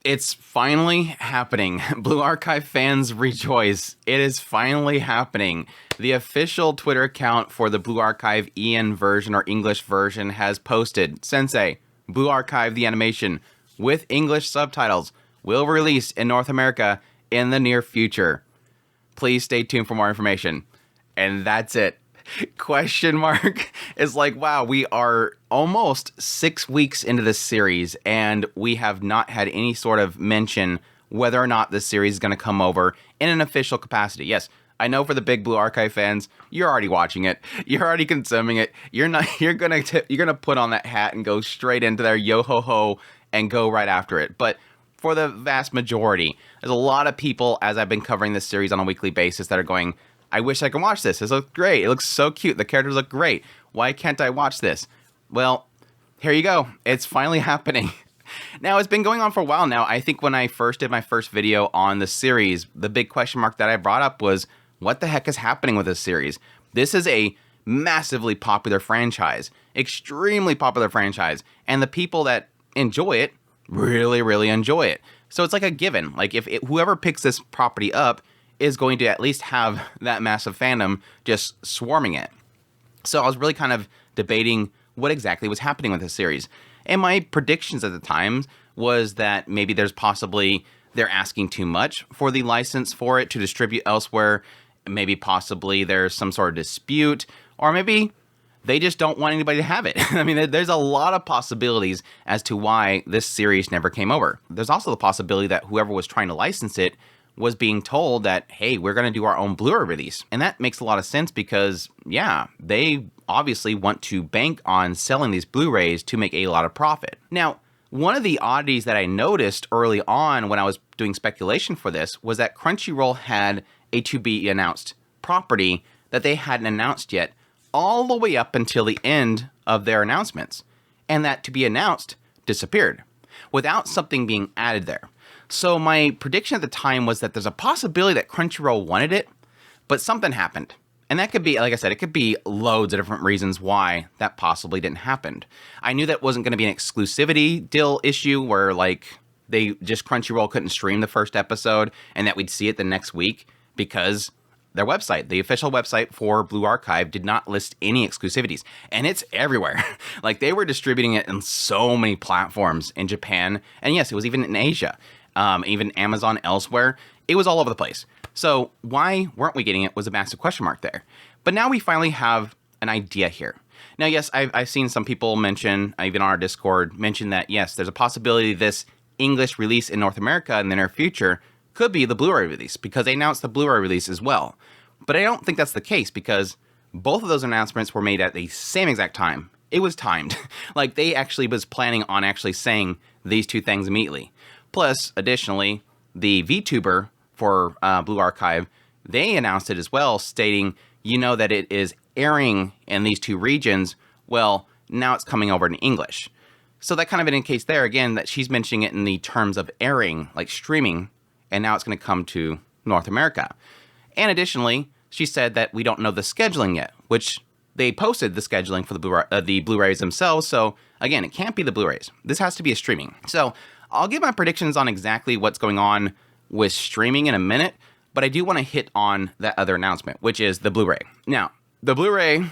It's finally happening. Blue Archive fans rejoice. It is finally happening. The official Twitter account for the Blue Archive EN version or English version has posted, Sensei, Blue Archive the animation with English subtitles will release in North America in the near future. Please stay tuned for more information. And that's it. Question mark is like, wow, we are almost 6 weeks into this series and we have not had any sort of mention whether or not this series is going to come over in an official capacity. Yes, I know for the big Blue Archive fans, you're already watching it. You're already consuming it. You're going to put on that hat and go straight into their yo ho ho and go right after it. But for the vast majority, there's a lot of people, as I've been covering this series on a weekly basis, that are going, I wish I could watch this. This looks great. It looks so cute. The characters look great. Why can't I watch this? Well, here you go. It's finally happening. Now, it's been going on for a while now. I think when I first did my first video on the series, the big question mark that I brought up was, what the heck is happening with this series? This is a massively popular franchise, extremely popular franchise, and the people that enjoy it really, really enjoy it. So it's like a given. Like if whoever picks this property up is going to at least have that massive fandom just swarming it. So I was really kind of debating what exactly was happening with this series. And my predictions at the time was that maybe they're asking too much for the license for it to distribute elsewhere. Maybe possibly there's some sort of dispute, or maybe they just don't want anybody to have it. I mean, there's a lot of possibilities as to why this series never came over. There's also the possibility that whoever was trying to license it was being told that, hey, we're going to do our own Blu-ray release. And that makes a lot of sense because, yeah, they obviously want to bank on selling these Blu-rays to make a lot of profit. Now, one of the oddities that I noticed early on when I was doing speculation for this was that Crunchyroll had a to-be-announced property that they hadn't announced yet all the way up until the end of their announcements. And that to-be-announced disappeared without something being added there. So my prediction at the time was that there's a possibility that Crunchyroll wanted it, but something happened. And that could be, like I said, it could be loads of different reasons why that possibly didn't happen. I knew that wasn't going to be an exclusivity deal issue where like Crunchyroll couldn't stream the first episode and that we'd see it the next week because their website, the official website for Blue Archive, did not list any exclusivities. And it's everywhere. Like they were distributing it in so many platforms in Japan. And yes, it was even in Asia. Even Amazon elsewhere, it was all over the place. So why weren't we getting it was a massive question mark there. But now we finally have an idea here. Now, yes, I've seen some people mention, even on our Discord, mention that, yes, there's a possibility this English release in North America in the near future could be the Blu-ray release because they announced the Blu-ray release as well. But I don't think that's the case because both of those announcements were made at the same exact time. It was timed. Like they actually was planning on actually saying these two things immediately. Plus, additionally, the VTuber for Blue Archive, they announced it as well, stating, you know that it is airing in these two regions. Well, now it's coming over in English. So that kind of indicates there, again, that she's mentioning it in the terms of airing, like streaming, and now it's going to come to North America. And additionally, she said that we don't know the scheduling yet, which they posted the scheduling for the Blu-rays themselves. So again, it can't be the Blu-rays. This has to be a streaming. So I'll give my predictions on exactly what's going on with streaming in a minute, but I do want to hit on that other announcement, which is the Blu-ray. Now, the Blu-ray,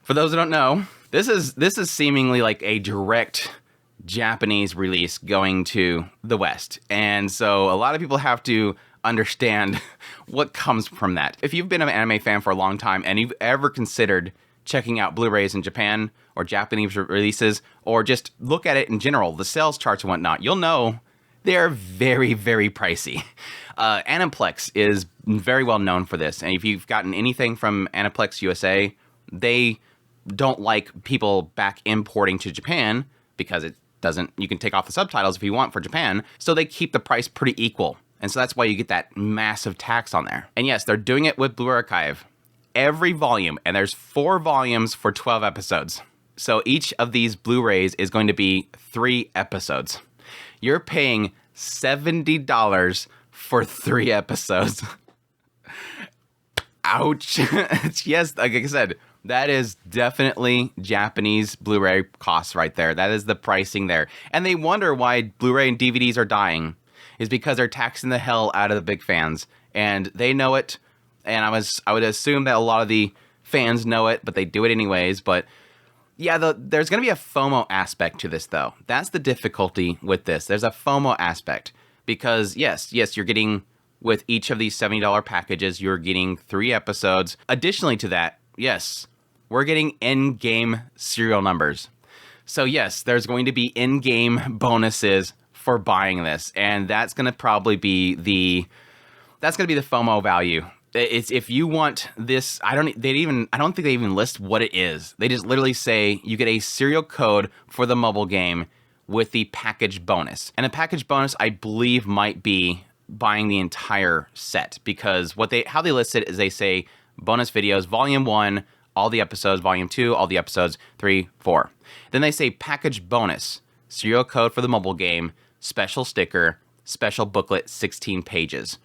for those who don't know, this is seemingly like a direct Japanese release going to the West. And so a lot of people have to understand what comes from that. If you've been an anime fan for a long time and you've ever considered checking out Blu-rays in Japan or Japanese releases, or just look at it in general, the sales charts and whatnot, you'll know they're very, very pricey. Aniplex is very well known for this. And if you've gotten anything from Aniplex USA, they don't like people back importing to Japan because you can take off the subtitles if you want for Japan. So they keep the price pretty equal. And so that's why you get that massive tax on there. And yes, they're doing it with Blue Archive. Every volume, and there's 4 volumes for 12 episodes. So each of these Blu-rays is going to be 3 episodes. You're paying $70 for 3 episodes. Ouch. Yes, like I said, that is definitely Japanese Blu-ray costs right there. That is the pricing there. And they wonder why Blu-ray and DVDs are dying. is because they're taxing the hell out of the big fans, and they know it. And I would assume that a lot of the fans know it, but they do it anyways. But yeah, there's going to be a FOMO aspect to this, though. That's the difficulty with this. There's a FOMO aspect because yes, you're getting, with each of these $70 packages, you're getting 3 episodes. Additionally to that, yes, we're getting in-game serial numbers. So yes, there's going to be in-game bonuses for buying this, and that's going to probably be the FOMO value. It's, if you want this, I don't think they even list what it is. They just literally say you get a serial code for the mobile game with the package bonus. And the package bonus, I believe, might be buying the entire set, because how they list it is they say bonus videos, volume 1, all the episodes, volume 2, all the episodes, 3, 4. Then they say package bonus, serial code for the mobile game, special sticker, special booklet, 16 pages.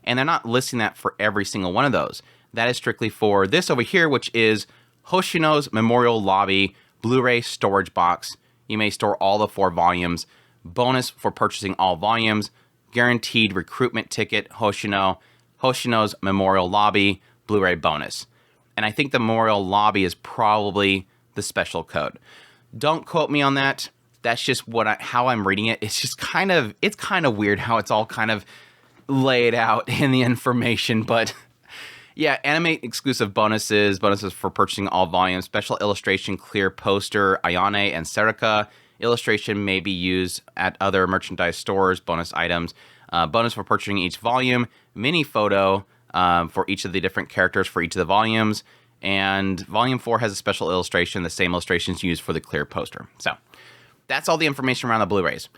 And they're not listing that for every single one of those. That is strictly for this over here, which is Hoshino's Memorial Lobby Blu-ray storage box. You may store all the 4 volumes. Bonus for purchasing all volumes. Guaranteed recruitment ticket, Hoshino's Memorial Lobby Blu-ray bonus. And I think the Memorial Lobby is probably the special code. Don't quote me on that. That's just how I'm reading it. It's just kind of weird how it's all kind of laid out in the information, but yeah, animate exclusive bonuses for purchasing all volumes, special illustration, clear poster, Ayane and Serica. Illustration may be used at other merchandise stores, bonus items, bonus for purchasing each volume, mini photo for each of the different characters for each of the volumes, and volume 4 has a special illustration, the same illustrations used for the clear poster. So that's all the information around the Blu-rays.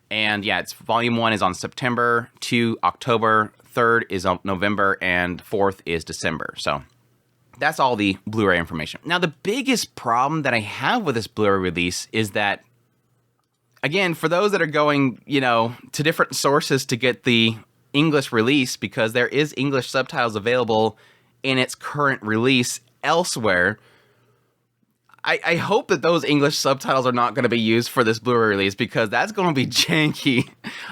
And yeah, it's volume 1 is on September, 2 October, 3rd is on November, and 4th is December. So that's all the Blu-ray information. Now, the biggest problem that I have with this Blu-ray release is that, again, for those that are going, to different sources to get the English release, because there is English subtitles available in its current release elsewhere, I hope that those English subtitles are not going to be used for this Blu-ray release, because that's going to be janky.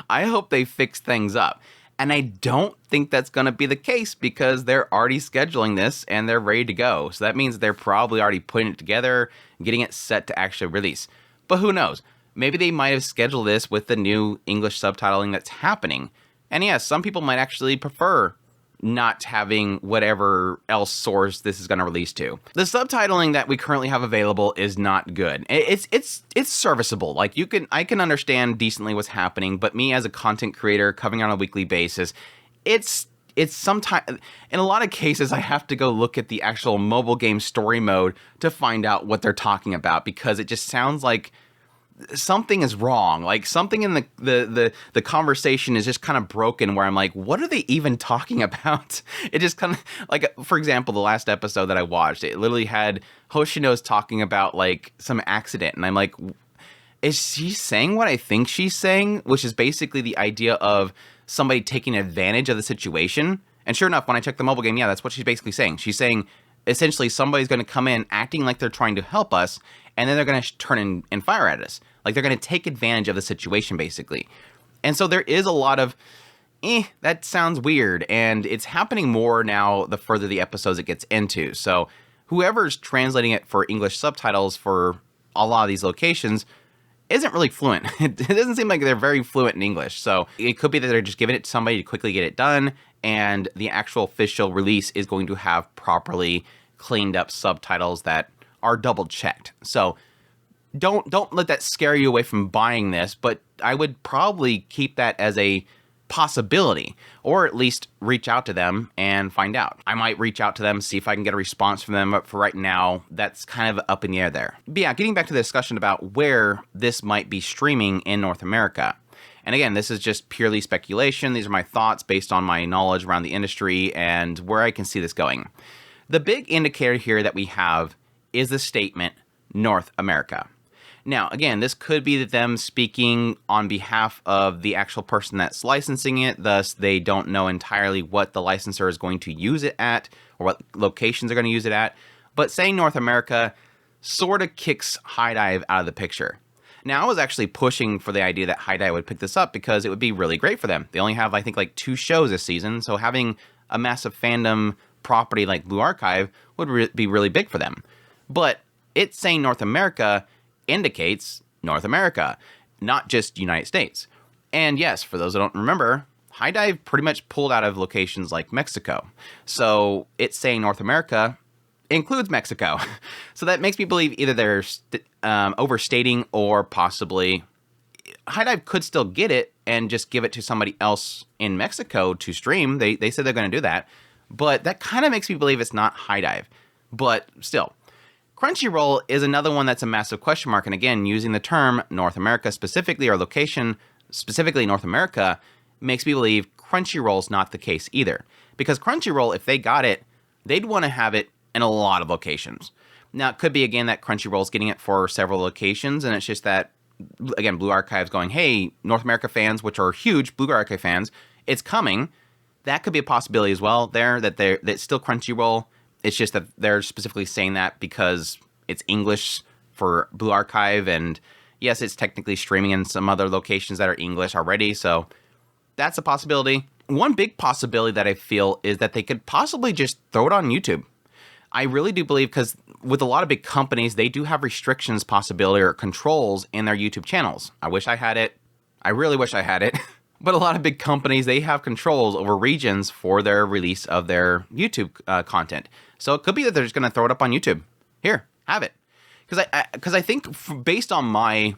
I hope they fix things up. And I don't think that's going to be the case, because they're already scheduling this and they're ready to go. So that means they're probably already putting it together, getting it set to actually release. But who knows? Maybe they might have scheduled this with the new English subtitling that's happening. And yes, some people might actually prefer not having whatever else source this is going to release to. The subtitling that we currently have available is not good. It's serviceable. Like, I can understand decently what's happening, but me as a content creator covering on a weekly basis, it's sometimes, in a lot of cases, I have to go look at the actual mobile game story mode to find out what they're talking about, because it just sounds like something is wrong. Like, something in the conversation is just kind of broken, where I'm like, what are they even talking about? It just kind of, like, for example, the last episode that I watched, it literally had Hoshino's talking about, like, some accident, and I'm like, is she saying what I think she's saying? Which is basically the idea of somebody taking advantage of the situation. And sure enough, when I checked the mobile game, yeah, that's what she's basically saying. She's saying, essentially, somebody's going to come in acting like they're trying to help us, and then they're going to turn and fire at us. Like, they're going to take advantage of the situation, basically. And so there is a lot of, that sounds weird. And it's happening more now the further the episodes it gets into. So whoever's translating it for English subtitles for a lot of these locations isn't really fluent. It doesn't seem like they're very fluent in English. So it could be that they're just giving it to somebody to quickly get it done, and the actual official release is going to have properly cleaned up subtitles that are double checked. So don't let that scare you away from buying this, but I would probably keep that as a possibility, or at least reach out to them and find out. I might reach out to them, see if I can get a response from them, but for right now, that's kind of up in the air there. But yeah, getting back to the discussion about where this might be streaming in North America. And again, this is just purely speculation. These are my thoughts based on my knowledge around the industry and where I can see this going. The big indicator here that we have is the statement North America. Now, again, this could be them speaking on behalf of the actual person that's licensing it, thus they don't know entirely what the licensor is going to use it at, or what locations are going to use it at. But saying North America sort of kicks High Dive out of the picture. Now, I was actually pushing for the idea that High Dive would pick this up because it would be really great for them. They only have, I think, like 2 shows this season, so having a massive fandom property like Blue Archive would be really big for them. But it saying North America indicates North America, not just United States. And yes, for those who don't remember, High Dive pretty much pulled out of locations like Mexico. So it's saying North America includes Mexico. So that makes me believe either they're overstating or possibly High Dive could still get it and just give it to somebody else in Mexico to stream. They said they're going to do that. But that kind of makes me believe it's not High Dive. But still, Crunchyroll is another one that's a massive question mark. And again, using the term North America specifically, or location specifically North America, makes me believe Crunchyroll's not the case either. Because Crunchyroll, if they got it, they'd want to have it in a lot of locations. Now, it could be, again, that Crunchyroll's getting it for several locations, and it's just that, again, Blue Archive's going, hey, North America fans, which are huge Blue Archive fans, it's coming. That could be a possibility as well there, that it's still Crunchyroll. It's just that they're specifically saying that because it's English for Blue Archive, and yes, it's technically streaming in some other locations that are English already, so that's a possibility. One big possibility that I feel is that they could possibly just throw it on YouTube. I really do believe, because with a lot of big companies, they do have restrictions possibility or controls in their YouTube channels. I wish I had it. I really wish I had it. But a lot of big companies, they have controls over regions for their release of their YouTube content. So it could be that they're just going to throw it up on YouTube. Here, have it. Because I think based on my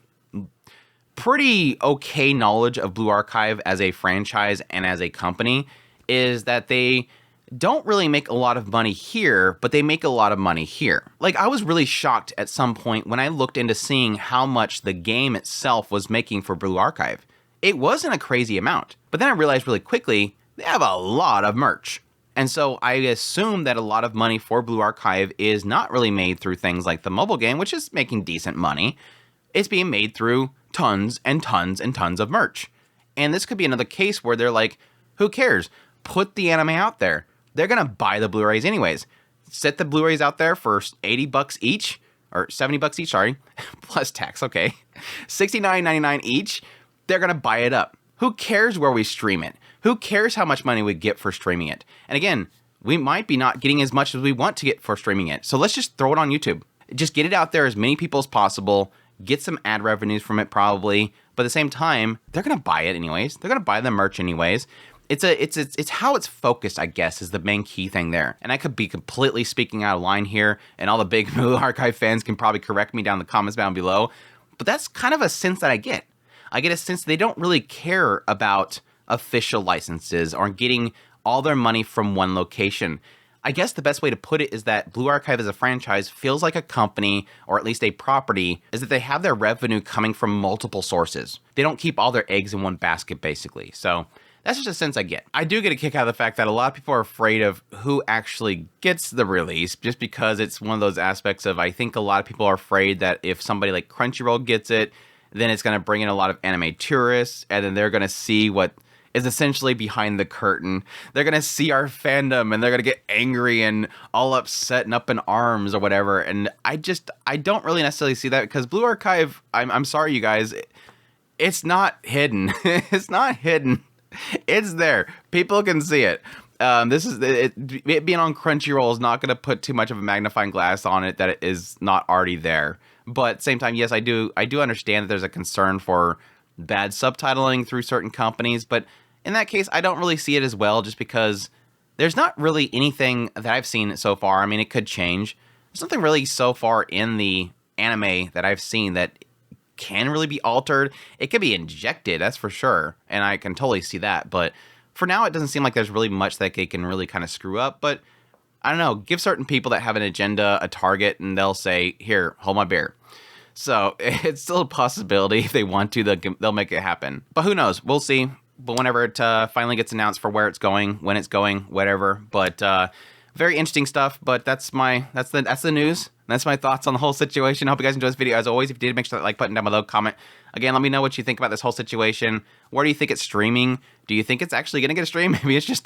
pretty okay knowledge of Blue Archive as a franchise and as a company, is that they don't really make a lot of money here, but they make a lot of money here. Like, I was really shocked at some point when I looked into seeing how much the game itself was making for Blue Archive. It wasn't a crazy amount, but then I realized really quickly, they have a lot of merch. And so I assume that a lot of money for Blue Archive is not really made through things like the mobile game, which is making decent money. It's being made through tons and tons and tons of merch. And this could be another case where they're like, who cares? Put the anime out there. They're going to buy the Blu-rays anyways. Set the Blu-rays out there for $80 each, or $70 each, sorry, plus tax, okay. $69.99 each. They're going to buy it up. Who cares where we stream it? Who cares how much money we get for streaming it? And again, we might be not getting as much as we want to get for streaming it. So let's just throw it on YouTube. Just get it out there as many people as possible. Get some ad revenues from it probably. But at the same time, they're going to buy it anyways. They're going to buy the merch anyways. It's how it's focused, I guess, is the main key thing there. And I could be completely speaking out of line here, and all the big Blue Archive fans can probably correct me down in the comments down below. But that's kind of a sense that I get. I get a sense they don't really care about official licenses or getting all their money from one location. I guess the best way to put it is that Blue Archive as a franchise feels like a company, or at least a property, is that they have their revenue coming from multiple sources. They don't keep all their eggs in one basket, basically. So that's just a sense I get. I do get a kick out of the fact that a lot of people are afraid of who actually gets the release, just because it's one of those aspects of, I think a lot of people are afraid that if somebody like Crunchyroll gets it, then it's going to bring in a lot of anime tourists, and then they're going to see what is essentially behind the curtain. They're going to see our fandom, and they're going to get angry and all upset and up in arms or whatever. And I don't really necessarily see that, because Blue Archive, I'm sorry, you guys, it's not hidden. It's not hidden. It's there. People can see it. It being on Crunchyroll is not going to put too much of a magnifying glass on it that it is not already there. But at the same time, yes, I do understand that there's a concern for bad subtitling through certain companies. But in that case, I don't really see it as well, just because there's not really anything that I've seen so far. I mean, it could change. There's nothing really so far in the anime that I've seen that can really be altered. It could be injected, that's for sure, and I can totally see that. But for now, it doesn't seem like there's really much that they can really kind of screw up. But I don't know, give certain people that have an agenda a target, and they'll say, here, hold my beer. So it's still a possibility. If they want to, they'll make it happen. But who knows? We'll see. But whenever it finally gets announced for where it's going, when it's going, whatever. But very interesting stuff. But that's the news. That's my thoughts on the whole situation. I hope you guys enjoyed this video. As always, if you did, make sure that like button down below, comment Again, let me know what you think about this whole situation. Where do you think it's streaming? Do you think it's actually going to get a stream? Maybe it's just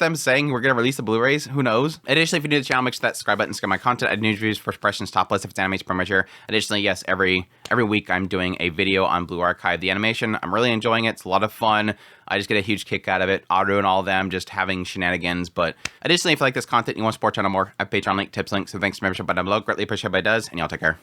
them saying we're going to release the Blu-rays. Who knows? Additionally, if you're new to the channel, make sure that subscribe button, subscribe my content. I do news reviews, first impressions, top list if it's animation premature. Additionally, yes, every week I'm doing a video on Blue Archive, the animation. I'm really enjoying it. It's a lot of fun. I just get a huge kick out of it. Auto and all of them, just having shenanigans. But additionally, if you like this content, you want to support channel more, I have Patreon link, tips link. So thanks for membership button down below. Greatly appreciate what it does, and y'all take care.